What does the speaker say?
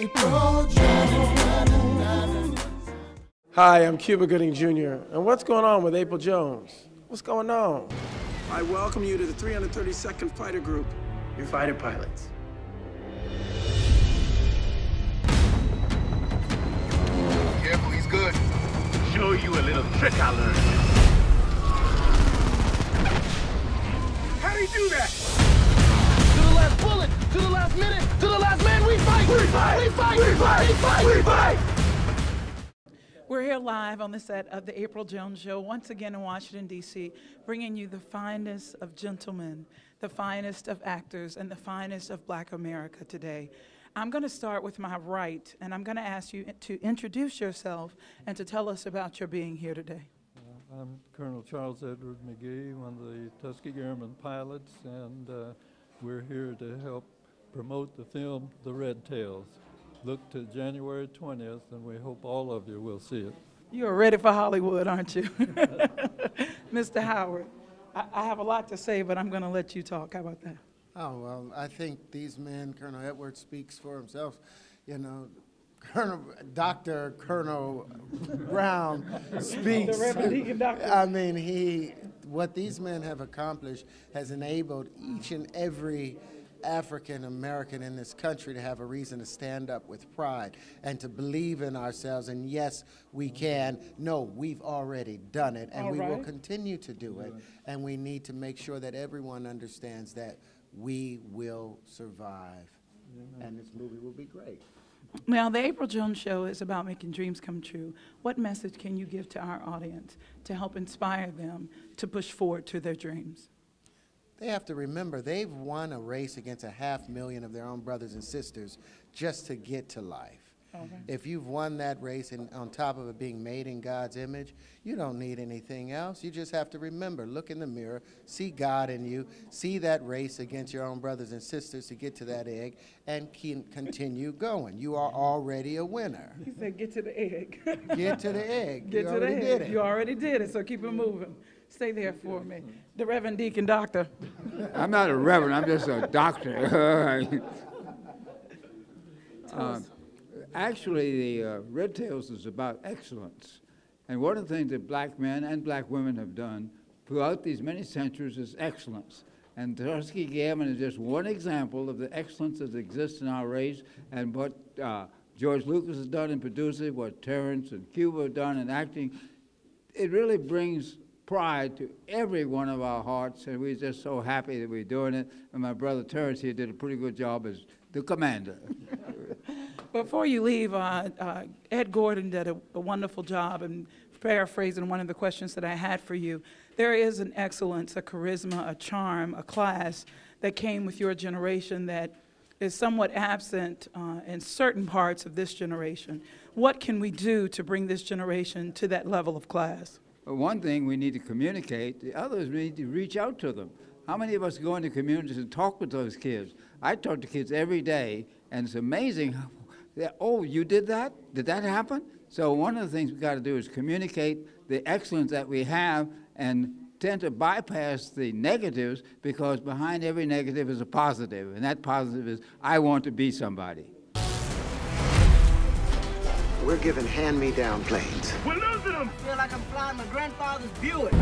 April Jones. Hi, I'm Cuba Goodings Jr. And what's going on with April Jones? What's going on? I welcome you to the 332nd Fighter Group. You're fighter pilots. Careful, he's good. Show you a little trick I learned. How do you do that? To the last bullet, to the last minute, to the last man, we fight! We fight! We fight! We fight! We fight! We fight! We're here live on the set of the April Jones Show, once again in Washington, D.C., bringing you the finest of gentlemen, the finest of actors, and the finest of Black America today. I'm going to start with my right, and I'm going to ask you to introduce yourself and to tell us about your being here today. I'm Colonel Charles Edward McGee, one of the Tuskegee Airmen pilots, and we're here to help promote the film The RedTails. Look to January 20th, and we hope all of you will see it. You are ready for Hollywood, aren't you? Mr. Howard, I have a lot to say, but I'm going to let you talk. How about that? Oh, well, I think these men, Colonel Edwards speaks for himself. You know, Dr. Colonel Brown speaks. The Reverend Deacon Doctor. I mean, what these men have accomplished has enabled each and every African American in this country to have a reason to stand up with pride and to believe in ourselves. And yes, we can. No, we've already done it, and we will continue to do it. And we need to make sure that everyone understands that we will survive. And this movie will be great. Now, the April Jones Show is about making dreams come true. What message can you give to our audience to help inspire them to push forward to their dreams? They have to remember they've won a race against 500,000 of their own brothers and sisters just to get to life. Okay. If you've won that race and on top of it being made in God's image, you don't need anything else. You just have to remember, look in the mirror, see God in you, see that race against your own brothers and sisters to get to that egg, and continue going. You are already a winner. He said, get to the egg. Get to the egg. Get to the egg. Did it. You already did it, so keep it moving. Stay there for me. The Reverend Deacon Doctor. I'm not a reverend, I'm just a doctor. Actually, the RedTails is about excellence. And one of the things that black men and black women have done throughout these many centuries is excellence. And Tuskegee Airmen is just one example of the excellence that exists in our race and what George Lucas has done in producing, what Terrance and Cuba have done in acting. It really brings pride to every one of our hearts, and we're just so happy that we're doing it. And my brother Terrance here did a pretty good job as the commander. Before you leave, Ed Gordon did a wonderful job in paraphrasing one of the questions that I had for you. There is an excellence, a charisma, a charm, a class that came with your generation that is somewhat absent in certain parts of this generation. What can we do to bring this generation to that level of class? Well, one thing we need to communicate, the other is we need to reach out to them. How many of us go into communities and talk with those kids? I talk to kids every day, and it's amazing. Oh, you did that? Did that happen? So one of the things we've got to do is communicate the excellence that we have and tend to bypass the negatives, because behind every negative is a positive, and that positive is, I want to be somebody. We're given hand-me-down planes. We're losing them! I feel like I'm flying my grandfather's Buick.